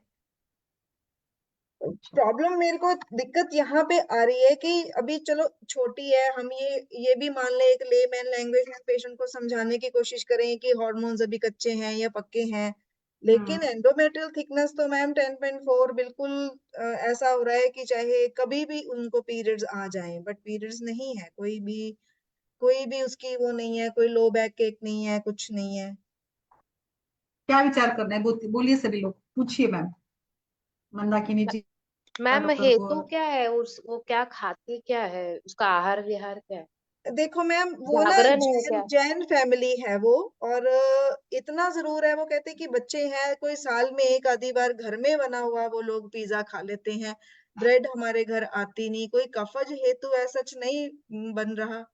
S1: अच्छा।
S2: प्रॉब्लम मेरे को दिक्कत यहाँ पे आ रही है कि अभी चलो छोटी है, हम ये भी मान ले एक लेमैन लैंग्वेज में पेशेंट को समझाने की कोशिश करें कि हार्मोन्स अभी कच्चे हैं या पक्के हैं, लेकिन एंडोमेट्रियल थिकनेस तो मैम 10.4 बिल्कुल ऐसा हो रहा है कि चाहे कभी भी उनको पीरियड्स आ जाएं, बट पीरियड्स नहीं है, कोई भी उसकी वो नहीं है, कोई लो बैक केक नहीं है, कुछ नहीं है।
S1: क्या विचार करना है, बोलिए, सभी लोग पूछिए मैम, मंदाकिनी जी,
S3: मैम
S1: डॉक्टर को।
S3: हेतु क्या है, वो क्या खाती क्या है, उसका आहार विहार क्या है,
S2: देखो मैम वो ना
S3: जागरण है
S2: जैन
S3: क्या?
S2: जैन फैमिली है वो, और इतना जरूर है, वो कहते हैं कि बच्चे हैं, कोई साल में एक आधी बार घर में बना हुआ वो लोग पिज्जा खा लेते हैं, ब्रेड हमारे घर आती नहीं, कोई कफज हेतु ऐसा सच नहीं बन रहा।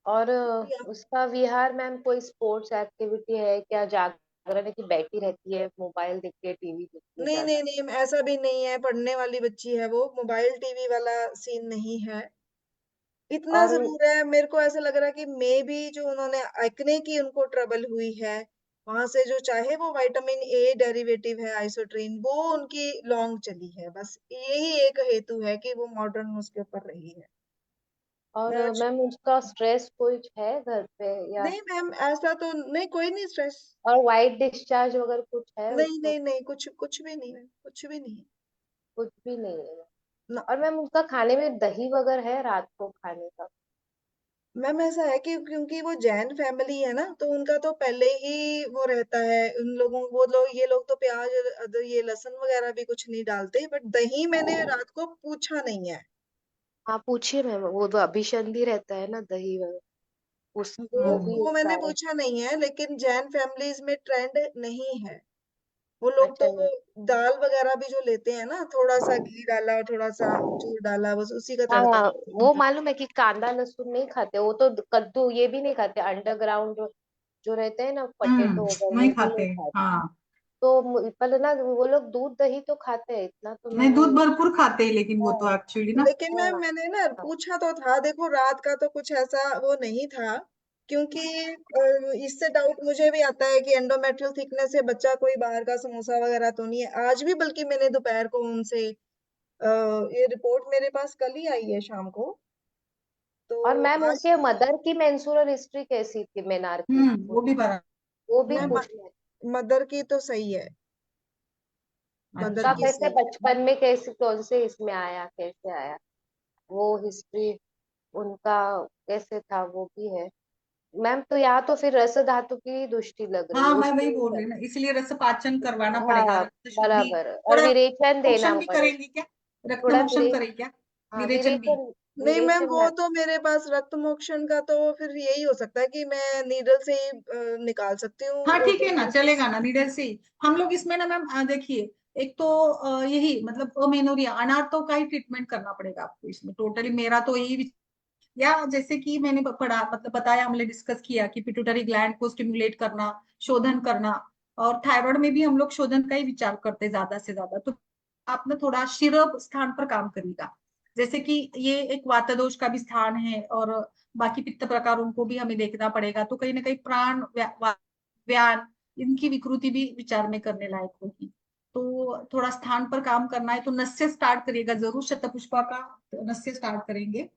S3: और
S2: या-
S3: उसका विहार मैम कोई स्पोर्ट्स एक्टिविटी है क्या, जागरण है कि बैठी रहती है, मोबाइल देखती है, टीवी देखती है
S2: नहीं
S3: ज्यादा?
S2: नहीं नहीं, ऐसा भी नहीं है, पढ़ने वाली बच्ची है वो, मोबाइल टीवी वाला सीन नहीं है। इतना
S3: और
S2: जरूर है, मेरे को ऐसा लग रहा है कि मे बी जो उन्होंने एक्ने की उनको ट्रबल हुई है, वहां से जो चाहे वो विटामिन ए डेरिवेटिव है आइसोट्रिन, वो उनकी लॉन्ग चली है, बस यही एक हेतु है कि वो मॉडर्न उसके ऊपर रही है।
S3: और
S2: मैं आज-
S3: मैम उसका स्ट्रेस कुछ है घर पे या?
S2: नहीं मैम, ऐसा तो नहीं, कोई नहीं स्ट्रेस।
S3: और वाइट डिस्चार्ज वगैरह कुछ है
S2: नहीं
S3: उसको?
S2: नहीं नहीं, कुछ कुछ भी नहीं है, कुछ भी नहीं है
S3: कुछ भी नहीं है?
S2: ना।
S3: और मैम उसका खाने में दही वगैरह है रात को खाने का?
S2: मैम ऐसा है कि क्योंकि वो जैन फैमिली है ना, तो उनका तो पहले ही वो रहता है, उन लोगों वो लोग ये लोग तो प्याज ये लहसुन वगैरह भी कुछ नहीं डालते, बट दही मैंने रात को पूछा नहीं है।
S3: हाँ पूछिए मैम, वो तो अभिसंधि रहता है ना दही वगैरह, उस
S2: वो
S3: वो भी
S2: वो
S3: एक
S2: मैंने
S3: कारण।
S2: पूछा नहीं है, लेकिन जैन फैमिलीज में ट्रेंड नहीं है। वो लोग
S3: अच्छा
S2: तो
S3: नहीं।
S2: दाल वगैरह भी जो लेते हैं ना, थोड़ा सा घी डाला और थोड़ा सा अमचूर डाला, बस उसी का तड़का।
S3: हाँ वो मालूम है कि कांदा लहसुन नहीं खाते, वो तो कद्दू ये भी नहीं खाते, अंडरग्राउंड जो रहते हैं ना पोटैटो वगैरह
S1: नहीं
S3: वो भी
S1: खाते
S3: नहीं
S1: हैं,
S3: खाते।
S1: हाँ।
S3: तो पर ना वो लोग दूध दही तो खाते हैं, इतना तो
S1: नहीं,
S3: मैंने।
S1: दूध भरपूर खाते हैं, लेकिन वो तो
S3: हाँ
S1: एक्चुअली ना।
S2: लेकिन
S3: हाँ
S2: मैंने ना
S3: हाँ।
S2: पूछा तो था, देखो रात का तो कुछ ऐसा वो नहीं था, क्योंकि इससे डाउट मुझे भी आता है कि एंडोमेट्रियल थिकनेस से बच्चा कोई बाहर का समोसा वगैरह तो नहीं है। आज भी बल्कि मैंने दोपहर को उनसे ये रिपोर्ट मेरे पास कल ही आई है शाम को, तो
S3: और मैम
S2: आज
S3: उनके मदर की मेंस्ट्रुअल हिस्ट्री कैसी थी, मेनार की?
S1: वो भी बड़ा।
S3: वो भी
S2: मैं
S3: पूछना है।
S2: मदर की तो सही है, मदर
S3: उनका
S1: अच्छा।
S2: की
S3: कैसे
S2: सही है।
S3: बचपन में कैसे कौन से इसमें आया, कैसे आया वो हिस्ट्री उनका, कैसे था वो भी है मैम। तो यहाँ तो फिर रस धातु की दृष्टि लग रही
S1: हाँ,
S3: है
S1: मैं वही
S3: उसकी।
S1: बोल रही हूँ ना, इसलिए रक्त पाचन करवाना पड़ेगा,
S3: हाँ
S1: रक्त शुद्धि।
S3: बराबर, और
S1: थोड़ा
S3: विरेचन देना
S1: मोशन भी
S3: पड़ेगा।
S1: करेंगे क्या? रक्त
S3: थोड़ा
S1: मोशन करें क्या?
S3: हाँ
S1: विरेचन भी।
S2: नहीं मैम,
S3: विरेचन
S2: वो तो मेरे पास रक्त मोक्षण का तो फिर यही हो सकता है कि मैं नीडल से ही निकाल सकती हूँ
S1: हाँ,
S2: वो
S1: ठीक है ना, चलेगा ना, नीडल से ही। हम लोग इसमें ना मैम, देखिए, एक तो यही मतलब अमेनोरिया अनार्थों का ही ट्रीटमेंट करना पड़ेगा आपको इसमें, टोटली मेरा तो यही। या जैसे कि मैंने पढ़ा, मतलब बताया, हमने डिस्कस किया कि पिट्यूटरी ग्लैंड को स्टिमुलेट करना, शोधन करना, और थायराइड में भी हम लोग शोधन का ही विचार करते हैं ज्यादा से ज्यादा। तो आप ना थोड़ा शिरब स्थान पर काम करिएगा, जैसे कि ये एक वातदोष का भी स्थान है, और बाकी पित्त प्रकारों को भी हमें देखना पड़ेगा, तो कहीं ना कहीं प्राण व्यान, इनकी विकृति भी विचार में करने लायक होगी। तो थोड़ा स्थान पर काम करना है, तो नस से स्टार्ट करिएगा जरूर, शतपुष्पा का नस से स्टार्ट करेंगे।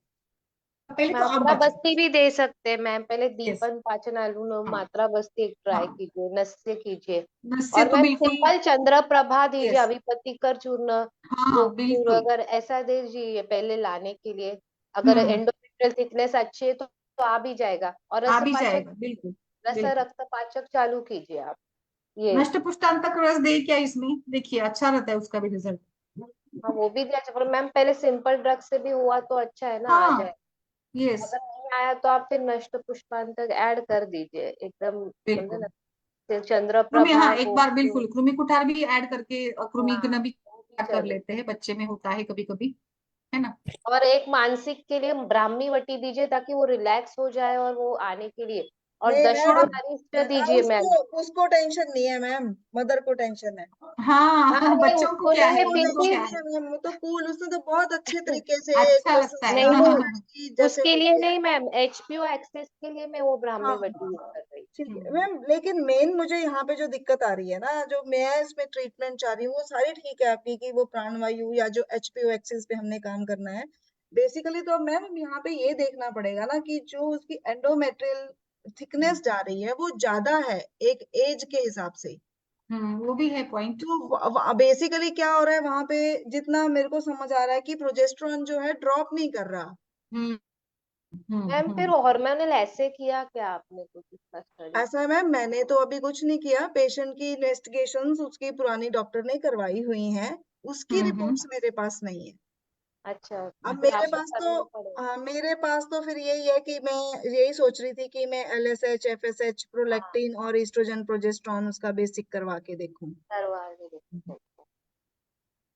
S1: पहले तो आप
S3: मात्रा
S1: बचें।
S3: बस्ती भी दे सकते हैं मैम, पहले
S1: यस।
S3: दीपन पाचन अनुलोम
S1: हाँ।
S3: मात्रा बस्ती एक ट्राई
S1: हाँ,
S3: कीजिए, नस से कीजिए।
S1: नस से
S3: और
S1: तो
S3: मैम
S1: बिल्कुल।
S3: सिंपल चंद्र प्रभा दीजिए,
S1: यस।
S3: अभिपतिकर चूर्ण,
S1: हाँ,
S3: गोखूर
S1: बिल्कुल।
S3: अगर ऐसा दीजिए पहले लाने के लिए। अगर
S1: हम्म।
S3: एंडोमेट्रियल थिकनेस अच्छी है तो आ भी जाएगा। और
S1: आ
S3: रस
S1: भी
S3: पाचक,
S1: जाएगा, बिल्कुल।
S3: रस
S1: बिल्कुल।
S3: रक्त पाचक चालू कीजिए आप ये।
S1: नष्ट पुष्टांतक रस दे क्या इसमें, देखिए अच्छा रहता है उसका भी रिजल्ट।
S3: हाँ वो भी दिया अच्छा, पर मैम पहले सिंपल ड्रग से भी हुआ तो अच्छा है ना, आ
S1: हाँ।
S3: जाए।
S1: यस।
S3: अगर नहीं आया तो आप फिर नष्ट पुष्पांतक ऐड कर दीजिए एकदम, समझे
S1: बिल्कुल।
S3: ना? फिर चंद्र
S1: कृमि,
S3: प्रभा
S1: हाँ, एक बार
S3: गोखूर।
S1: बिल्कुल कृमि कुठार भी ऐड करके, कृमि
S3: हाँ
S1: भी
S3: वो भी
S1: कर
S3: चले।
S1: लेते हैं, बच्चे में होता है कभी कभी, है ना।
S3: और एक मानसिक के लिए ब्राह्मी वटी दीजिए ताकि वो रिलैक्स हो जाए और वो आने के लिए। और
S2: नहीं मैम,
S1: थोड़ा।
S3: दशमहारिष्ट दीजिए
S2: उसको
S3: मैम।
S2: उसको टेंशन नहीं है मैम, मदर को टेंशन है।
S3: हाँ
S1: हाँ,
S3: नहीं
S1: बच्चों को क्या
S3: उन्होंने
S1: है,
S2: वो
S1: उनको
S3: पीछे,
S1: क्या
S2: नहीं
S1: है।
S2: है मैम, वो तो कूल, उसने तो बहुत अच्छे तरीके से एक
S1: अच्छा
S2: बस
S1: लगता है।
S3: नहीं
S2: साधारण
S3: नहीं
S2: लड़की जैसे
S3: उसके
S2: वो
S3: लिए
S2: किया।
S3: नहीं मैम, एचपीओ एक्सेस के लिए मैं वो ब्राह्मी
S2: हाँ
S3: वटी यूज कर रही
S2: ठीक है मैम, लेकिन मेन मुझे यहाँ पे जो दिक्कत आ रही है ना, जो मैं इसमें ट्रीटमेंट चाह रही हूँ, वो सारी ठीक है आपकी, कि वो प्राणवायु या जो एचपीओ एक्सिस पे हमने काम करना है बेसिकली। तो मैम यहाँ पे ये देखना पड़ेगा ना कि जो उसकी एंडोमेट्रियल थिकनेस जा रही है वो ज्यादा है एक एज के हिसाब से।
S1: वो भी है पॉइंट।
S2: तो बेसिकली क्या हो रहा है वहां पे, जितना मेरे को समझ आ रहा है कि प्रोजेस्टेरॉन जो है ड्रॉप नहीं कर रहा।
S1: हम्म हम्म
S3: मैम फिर
S1: हम्म
S3: हार्मोनल ऐसे किया क्या आपने कुछ इसका स्टडी?
S2: ऐसा है मैम, मैंने तो अभी कुछ नहीं किया, पेशेंट की इन्वेस्टिगेशंस उसकी पुरानी डॉक्टर ने करवाई हुई हैं, उसकी
S1: हम्म।
S2: रिपोर्ट्स मेरे पास नहीं है।
S3: अच्छा
S2: अब
S3: तो फिर
S2: मेरे
S3: आपको
S2: पास तो
S3: करना पड़ेगा।
S2: मेरे पास तो फिर यही है कि मैं यही सोच रही थी कि मैं एलएसएच एफएसएच
S3: हाँ,
S2: प्रोलैक्टिन और ईस्ट्रोजन प्रोजेस्टेरॉन उसका बेसिक करवा के देखूं।
S3: करवा के देखो।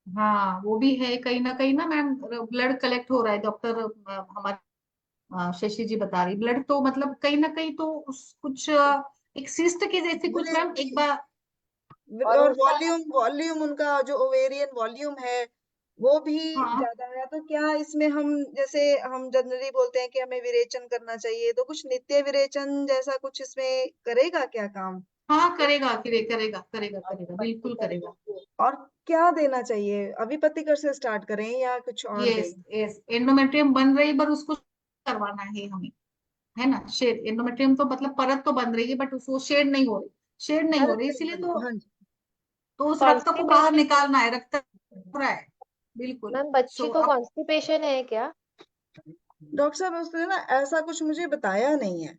S1: हाँ वो भी है, कहीं ना मैम ब्लड कलेक्ट हो रहा है, डॉक्टर हमारे शशि जी बता रही, ब्लड तो मतलब कहीं ना कहीं तो कुछ एक सिस्ट के जैसे कुछ मैम एक बार।
S3: और
S2: और
S3: उसका
S2: वॉल्यूम वॉल्यूम उनका जो ओवेरियन वॉल्यूम है वो भी
S1: हाँ
S2: ज्यादा है। तो क्या इसमें हम, जैसे हम जनरली बोलते हैं कि हमें विरेचन करना चाहिए, तो कुछ नित्य विरेचन जैसा कुछ इसमें करेगा क्या काम?
S1: हाँ करेगा, करेगा करेगा करेगा,
S3: पट्टी
S1: बिल्कुल करेगा।
S3: करके
S2: और क्या देना चाहिए, अभी प्रतिकर से स्टार्ट करें या कुछ और दें?
S1: यस यस, एंडोमेट्रियम बन रही पर उसको करवाना है हमें, है ना। शेड एंडोमेट्रियम तो मतलब परत तो बन रही है बट उसको शेड नहीं हो रही, शेड नहीं हो
S2: परत
S1: रही,
S2: नहीं
S1: इसीलिए
S2: बनी,
S1: तो
S2: हाँ जी।
S1: उस रक्त को बाहर
S3: कॉन्स्टिपेशन।
S1: निकालना है, रक्त हो रहा है। बिल्कुल।
S3: मैम बच्ची
S1: सो
S3: को
S1: अब
S3: कॉन्स्टिपेशन है क्या?
S2: डॉक्टर साहब उसने ना ऐसा कुछ मुझे बताया नहीं है।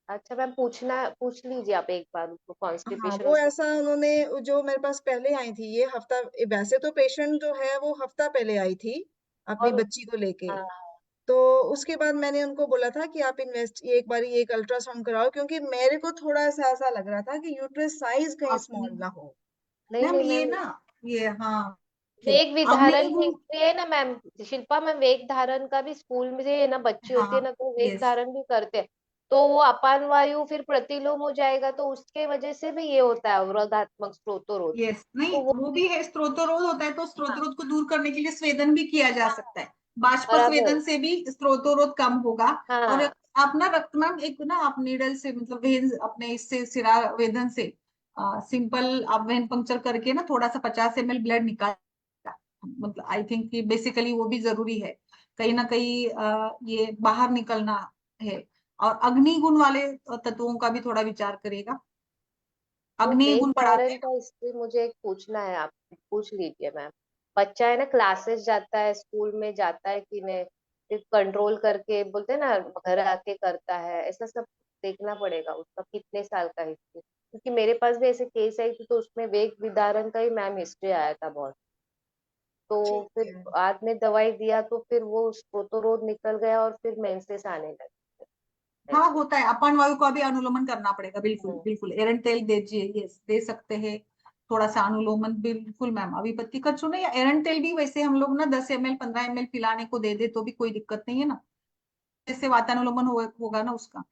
S3: अच्छा मैम पूछ लीजिए आप एक बार उसको
S2: हाँ
S3: कॉन्स्टिपेशन
S2: वो
S3: उसको।
S2: ऐसा उन्होंने, जो मेरे पास पहले आई थी ये हफ्ता, वैसे तो पेशेंट जो है वो हफ्ता पहले आई थी अपनी
S3: और
S2: बच्ची को लेके।
S3: हाँ,
S2: तो उसके बाद मैंने उनको बोला था कि आप एक बारी एक अल्ट्रासाउंड कराओ, क्योंकि मेरे को थोड़ा सा ऐसा लग रहा था कि यूट्रस साइज कहीं
S1: अब
S2: स्मॉल ना हो।
S3: नहीं
S1: मैम
S3: नहीं
S1: ये
S3: मैम,
S1: ना, ये हाँ है।
S3: वेग
S1: अब
S3: विधारण
S1: नहीं
S3: की
S1: गुण।
S3: हिस्ट्री है ना मैम। शिल्पा मैम वेग धारण का भी स्कूल में से ना बच्ची होती है
S1: हाँ
S3: ना तो वेग
S1: यस
S3: धारण भी करते हैं। तो वो अपान वायु फिर प्रतिलोम हो जाएगा तो उसके वजह से भी ये होता है अवरोधात्मक स्रोतोरोध।
S1: यस, नहीं
S3: तो वो
S1: वो भी है, स्त्रोतरोध होता है तो
S3: हाँ
S1: स्त्रोतरोध को दूर करने के लिए स्वेदन भी किया जा
S3: हाँ
S1: सकता है, बाष्प
S3: बराबर।
S1: स्वेदन से भी स्त्रोतरोध कम होगा। और
S3: हाँ
S1: आप ना रक्त मैम एक ना आप नीडल से मतलब वेन अपने इससे सिरा वेदन से सिंपल आप वेन पंक्चर करके ना थोड़ा सा 50 ml ब्लड निकाल, मतलब आई थिंक कि बेसिकली वो भी जरूरी है, कहीं ना कहीं ये बाहर निकलना है। और अग्नि गुण वाले तत्वों का भी थोड़ा विचार करेगा,
S3: वो
S1: अग्नि
S3: वेग
S1: गुण बढ़ाते
S3: धारण
S1: हैं
S3: का इससे मुझे एक पूछना है, आप पूछ लीजिए मैम। बच्चा है ना क्लासेस जाता है स्कूल में जाता है कि नहीं, फिर कंट्रोल करके बोलते हैं ना घर आके करता है, ऐसा सब देखना पड़ेगा उसका कितने साल का हिस्ट्री। क्योंकि मेरे पास भी ऐसे केस आई थी तो उसमें वेग विदारण का ही मैम हिस्ट्री आया था बहुत। तो
S2: ठीक
S3: फिर
S2: है।
S3: बाद में दवाई दिया तो फिर वो स्रोतोरोध निकल गया और फिर मेंसेस आने लगे
S1: हाँ
S3: ऐसे।
S1: होता है, अपान वायु का भी अनुलोमन करना पड़ेगा, बिल्कुल
S3: हम्म।
S1: बिल्कुल, एरन तेल दीजिए, यस दे सकते हैं थोड़ा सा अनुलोमन, बिल्कुल मैम। अभी पत्ती का चूर्ण या एरन तेल भी वैसे हम लोग ना 10 ml 15 ml पिलाने को दे दे तो भी कोई दिक्कत नहीं है ना, जैसे वातानुलोमन होगा ना उसका।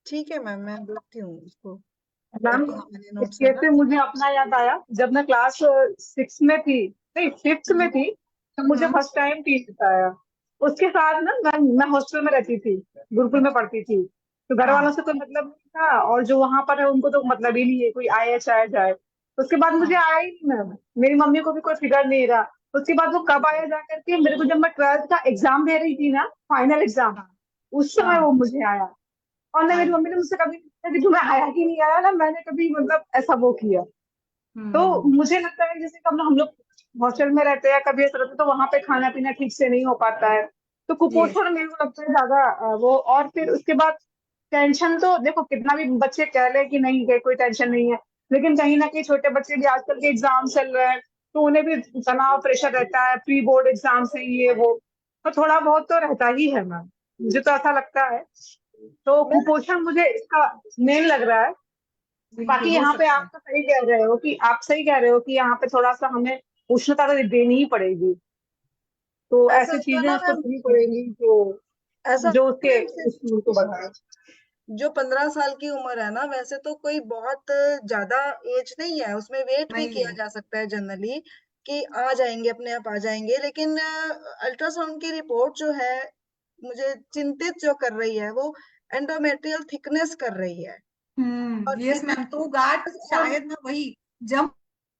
S2: ठीक है मैम, मैं देखती हूँ उसको।
S4: मैम
S2: अभी हाँ मैंने
S4: इस
S2: नोट्स
S4: केस
S2: लगा
S4: से
S2: लिया।
S4: मुझे अपना याद आया, जब मैं क्लास 6 में थी, नहीं 5th में
S1: हम्म
S4: थी, तो मुझे
S1: हम्म
S4: फर्स्ट टाइम पीरियड्स आया। उसके साथ ना मैं हॉस्टल में रहती थी, गुरुकुल में पढ़ती थी, तो घर वालों
S1: हाँ
S4: से कोई मतलब नहीं था, और जो वहां पर है उनको तो मतलब ही नहीं है कोई आए चाहे जाए। उसके बाद मुझे
S1: हाँ
S4: आया ही नहीं मैम, मेरी मम्मी को भी कोई फिगर नहीं रहा। उसके बाद वो कब आया जा करके मेरे को, जब मैं 12th का एग्जाम दे रही थी ना, फाइनल एग्जाम,
S1: हाँ
S4: उस समय वो
S1: हाँ
S4: मुझे आया। और ना मेरी
S1: हाँ,
S4: मम्मी ने मुझसे कभी नहीं पूछा कि तुम्हें आया कि नहीं आया, ना मैंने कभी मतलब ऐसा वो किया। तो
S1: हम्म
S4: मुझे लगता है जैसे कब हम लोग हॉस्टल में रहते हैं, कभी ऐसा रहता है तो वहां पे खाना पीना ठीक से नहीं हो पाता है, तो
S1: यस
S4: कुपोषण मेरे को लगता है ज्यादा वो। और फिर उसके बाद टेंशन, तो देखो कितना भी बच्चे कह ले कि नहीं कि कोई टेंशन नहीं है, लेकिन कहीं ना कहीं छोटे बच्चे भी आजकल के एग्जाम चल रहे हैं, तो उन्हें भी तनाव प्रेशर रहता है, प्री बोर्ड एग्जाम्स है ये वो, तो थोड़ा बहुत तो रहता ही है मैम, मुझे तो ऐसा लगता है। तो
S2: मैं
S4: कुपोषण मुझे इसका मेन लग रहा है।
S1: बिल्कुल
S4: बाकी
S1: हो
S4: यहाँ पे
S1: सकता
S4: आप
S1: है।
S4: तो सही कह रहे हो कि यहाँ पे थोड़ा सा हमें उष्णता तो देनी ही पड़ेगी, तो
S2: ऐसा
S4: ऐसी
S2: होता है
S4: चीजें
S2: ना
S4: उसको
S2: मैम,
S4: देनी पड़ेगी जो
S2: ऐसा
S4: जो
S2: होता है
S4: उसके
S2: ना, जैसे
S4: उस को बढ़ाए।
S2: जो 15 साल की उम्र है ना, वैसे तो कोई बहुत ज्यादा एज नहीं है, उसमें वेट भी
S1: नहीं
S2: किया
S1: है।
S2: जा सकता है जनरली, कि आ जाएंगे अपने आप आ जाएंगे। लेकिन अल्ट्रासाउंड की रिपोर्ट जो है मुझे चिंतित जो कर रही है वो एंडोमेट्रियल थिकनेस कर रही है। और
S1: यस मैम, तो गांठ
S2: और
S1: शायद ना वही जम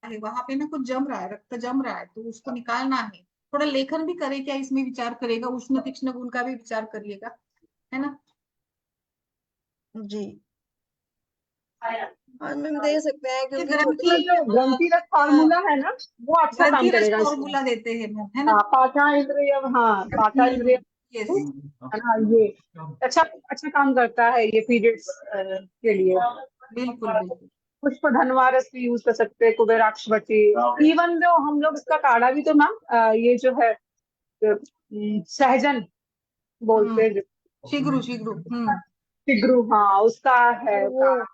S1: है, वहां पे ना कुछ जम रहा है, रक्त जम रहा है, तो उसको निकालना है। थोड़ा लेखन भी करे क्या, इसमें विचार करेगा, उष्ण तीक्ष्ण गुण का भी विचार करिएगा, है ना।
S2: जी हाँ मैम दे सकते हैं,
S1: ये
S2: क्योंकि
S1: ग्रंथि
S2: छोटे
S4: जो ग्रंथि रस फॉर्मूला है ना, वो अच्छा काम
S1: ग्रंथि रस
S4: करेगा इसमें।
S1: फॉर्मूला देते हैं मैम, है ना।
S4: हाँ, पाठा इंद्रिय, हाँ पाठा इंद्रिय,
S1: यस,
S4: है ना, ये अच्छा अच्छा काम करता है ये पीरियड्स के लिए।
S1: बिल्कुल बिल्कुल।
S4: पुष्प धनवारस भी यूज कर सकते हैं, कुबेराक्षवटी। इवन जो हम लोग इसका काढ़ा भी तो मैम ये जो है सहजन बोलते हैं,
S1: शीघ्र शीघ्र।
S4: तिगरू, हाँ उसका है
S3: और वो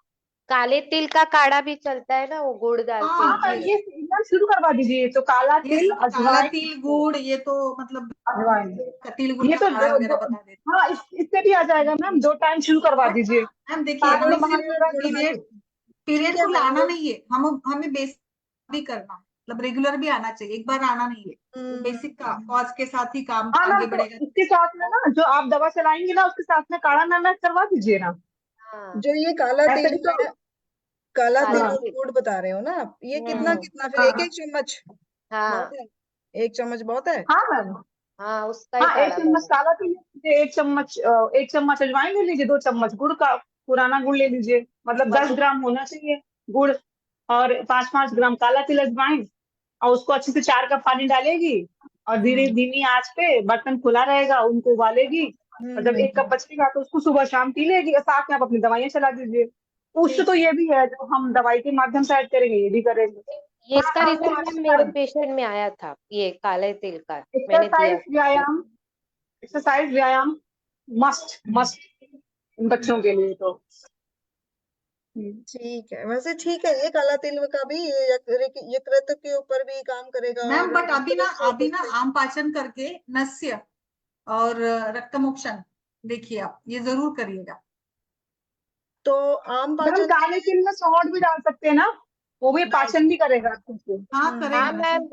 S3: काले तिल का काढ़ा भी चलता है ना, वो गुड़ डाल के।
S1: हाँ
S4: हाँ,
S1: यस,
S4: ये एकदम शुरू करवा दीजिए, तो काला
S1: यस,
S4: तिल,
S1: काला
S4: अजवाइन,
S1: तिल गुड़, ये तो मतलब
S4: अजवाइन,
S1: तिल गुड़
S4: ये
S1: का
S4: तो
S1: काढ़ा वगैरह बता देते
S4: हाँ इससे भी आ जाएगा मैम, 2 टाइम शुरू करवा
S1: हैं। बट
S4: दीजिए।
S1: मैम देखिए,
S4: साथ में
S1: हमें
S2: ठीक
S1: सिर्फ
S2: है
S4: महाशिवरात्रि।
S1: पीरियड
S2: ठीक
S1: पीरियड
S2: है
S1: को
S2: मैम
S1: लाना
S2: ये
S1: नहीं है, हमें बेसिक भी करना है, मतलब रेगुलर भी आना चाहिए, एक बार आना नहीं है। तो बेसिक का कॉज के साथ ही काम
S4: हाँ मैम,
S1: आगे
S4: तो
S1: बढ़ेगा।
S4: इसके साथ में ना जो आप दवा चलाएंगे ना, उसके साथ में काढ़ा नाना करवा दीजिए ना।
S3: हाँ,
S2: जो ये काला
S4: ऐसे
S2: तिल
S4: भी तो
S2: है, काला तिल
S3: काला
S4: हाँ
S2: और
S3: तिल।
S2: गुड़ बता रहे हो ना आप, ये कितना
S3: हम्म।
S2: कितना, फिर
S4: हाँ
S2: एक एक चम्मच बहुत
S3: हाँ
S2: है? एक चम्मच बहुत है?
S4: हाँ मैम,
S3: हाँ, उसका ही
S4: हाँ एक
S3: काढ़ा
S4: चम्मच
S3: बना।
S4: काला तिल ले लीजिए, 1 चम्मच अजवाइन ले लीजिए, 2 चम्मच गुड़ का पुराना गुड़ ले लीजिए, मतलब 10 ग्राम होना चाहिए गुड़, और 5-5 ग्राम काला तिल, अजवाइन, और उसको अच्छे से 4 कप पानी डालेगी, और धीरे धीमी आंच पे बर्तन खुला रहेगा, उनको उबालेगी, और जब 1 कप बचेगा तो उसको सुबह शाम पी लेगी, और साथ में आप अपनी दवाइयाँ चला दीजिए। उष्ट
S1: ठीक
S4: तो
S1: है,
S4: ये भी है जो हम दवाई के माध्यम से ऐड करेंगे, ये भी करेंगे।
S3: ये
S4: थोड़ा
S3: इसका
S4: सा उसको
S3: रिजल्ट मैम मेरे पेशेंट में आया था, ये काले तिल का मैंने दिया
S4: एक्सरसाइज
S3: था।
S4: व्यायाम, एक्सरसाइज व्यायाम मस्ट मस्ट इन बच्चों के लिए तो।
S2: ठीक है, वैसे ठीक है, ये काला तिल का भी ये यकृत के ऊपर भी काम करेगा,
S1: मैम
S2: और
S1: बट अभी ना
S2: से
S1: आम पाचन करके नस्य और रक्त मोक्षण देखिए, आप ये जरूर करिएगा।
S2: तो आम
S4: अगर हम
S2: पाचन के
S4: काले
S2: लिए
S4: तिल में सौंठ भी डाल सकते हैं ना, वो भी
S1: डाल
S4: पाचन भी करेगा अच्छे से।
S1: हाँ
S3: हाँ
S1: करेगा।
S3: मैम,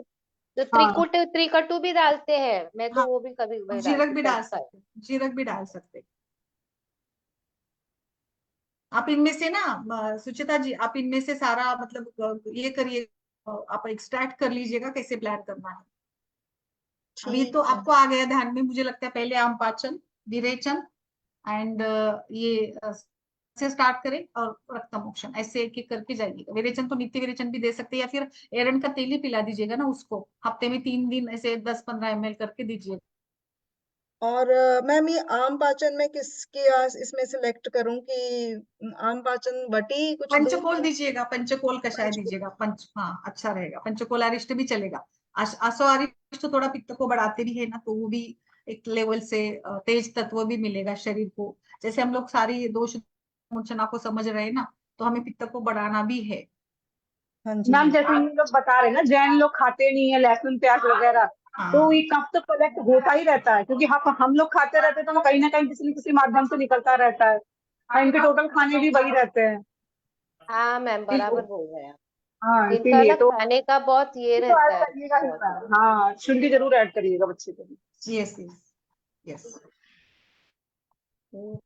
S3: जो
S4: हाँ
S3: त्रिकटु भी डालते हैं, मैं तो
S1: हाँ,
S3: वो भी कभी कभी
S1: जीरक
S3: डालती
S1: भी
S3: हूँ,
S1: डाल
S3: चलता है।
S1: सकते, जीरक भी डाल सकते। आप इनमें से ना सुचिता जी, आप इनमें से सारा मतलब ये करिए, आप एक्सट्रैक्ट कर लीजिएगा कैसे प्लान करना है। अभी तो
S2: ठीक है।
S1: आपको आ गया ध्यान में, मुझे लगता है पहले आम पाचन, विरेचन एंड ये से स्टार्ट करें, और रक्त मोक्षण ऐसे एक एक करके जाइएगा। विरेचन तो नित्य विरेचन भी दे सकते हैं, या फिर एरंड का तेल ही पिला दीजिएगा ना उसको, हफ्ते में 3 दिन ऐसे 10-15 ml करके दीजिएगा।
S2: और मैम ये आम पाचन में किसके इसमें सिलेक्ट करूं कि आम पाचन बटी कुछ दूं
S1: पंचकोल
S2: या
S1: दीजिएगा, पंचकोल कषाय
S2: पंचकोल?
S1: दीजिएगा, हाँ अच्छा रहेगा। पंचकोल अरिष्ट भी चलेगा। आसो अरिष्ट थोड़ा पित्त को बढ़ाते भी है ना, तो वो भी एक लेवल से तेज तत्व भी मिलेगा शरीर को। जैसे हम लोग सारी दोष मूर्छना को समझ रहे हैं ना, तो हमें पित्त को बढ़ाना भी है।
S2: हाँ जी
S4: मैम,
S2: हाँ
S4: जैसे ये लोग बता रहे हैं ना, जैन लोग खाते नहीं है लहसुन प्याज वगैरह, तो
S1: हाँ
S4: ये कब तक कलेक्ट होता ही रहता है, क्योंकि हम लोग खाते रहते हैं, तो वो कहीं ना कहीं किसी न किसी माध्यम से निकलता रहता है, और इनके टोटल खाने भी वही रहते हैं।
S3: हाँ मैम,
S1: बिल्कुल।
S3: बराबर बोल रहे हैं आप।
S4: हाँ
S3: इनका
S4: इसीलिए
S3: ना
S4: तो
S3: खाने का बहुत ये
S4: तो ऐड
S3: रहता है,
S4: करिएगा ही
S3: बहुत।
S4: सर। हाँ, शुंठी जरूर ऐड करिएगा बच्चे को भी।
S1: Yes yes yes.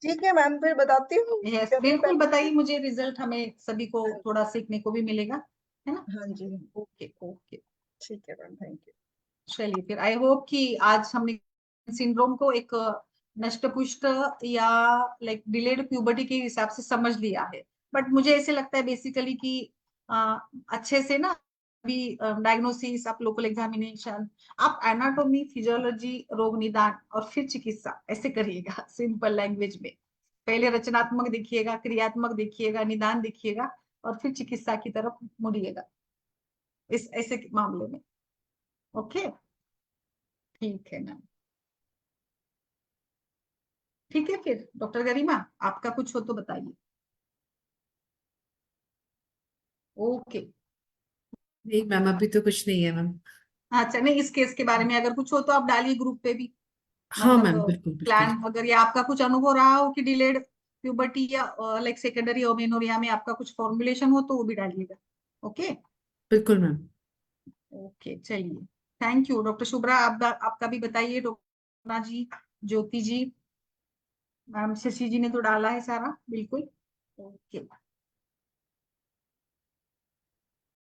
S2: ठीक है मैम, फिर बताती हूँ
S1: यस
S2: करने
S1: बिल्कुल,
S2: पहले।
S1: बताइए मुझे रिजल्ट, हमें सभी को
S2: हाँ
S1: थोड़ा सीखने को भी मिलेगा, है ना।
S2: हाँ जी,
S1: ओके ओके।
S2: ठीक है मैम, थैंक यू।
S1: चलिए फिर, आई होप कि आज हमने सिंड्रोम को एक नष्ट पुष्ट या लाइक डिलेड प्यूबर्टी के हिसाब से समझ लिया है। बट मुझे ऐसे लगता है बेसिकली कि अच्छे से ना भी डायग्नोसिस, आप लोकल एग्जामिनेशन, आप एनाटोमी, फिजियोलॉजी, रोग निदान और फिर चिकित्सा ऐसे करिएगा सिंपल लैंग्वेज में। पहले रचनात्मक देखिएगा, क्रियात्मक देखिएगा, निदान देखिएगा, और फिर चिकित्सा की तरफ मुड़िएगा इस ऐसे मामले में। ओके, ठीक है मैम। ठीक है फिर डॉक्टर गरिमा, आपका कुछ हो तो बताइए। ओके।
S5: नहीं मैम, अभी तो कुछ नहीं है मैम।
S1: अच्छा, नहीं इस केस के बारे में अगर कुछ हो तो आप डालिए ग्रुप पे भी,
S5: हाँ
S1: मतलब
S5: मैम, बिल्कुल बिल्कुल।
S1: प्लान, अगर ये आपका कुछ अनुभव रहा हो कि डिलेड प्यूबर्टी या लाइक सेकेंडरी ओमेनोरिया में आपका कुछ फॉर्मुलेशन हो तो वो भी डालिएगा। ओके
S5: बिल्कुल मैम।
S1: ओके, चलिए। थैंक यू डॉक्टर शुभ्रा, आपका भी बताइए, डॉक्टर जी, ज्योति जी। मैम शशि जी ने तो डाला है सारा, बिल्कुल। ओके।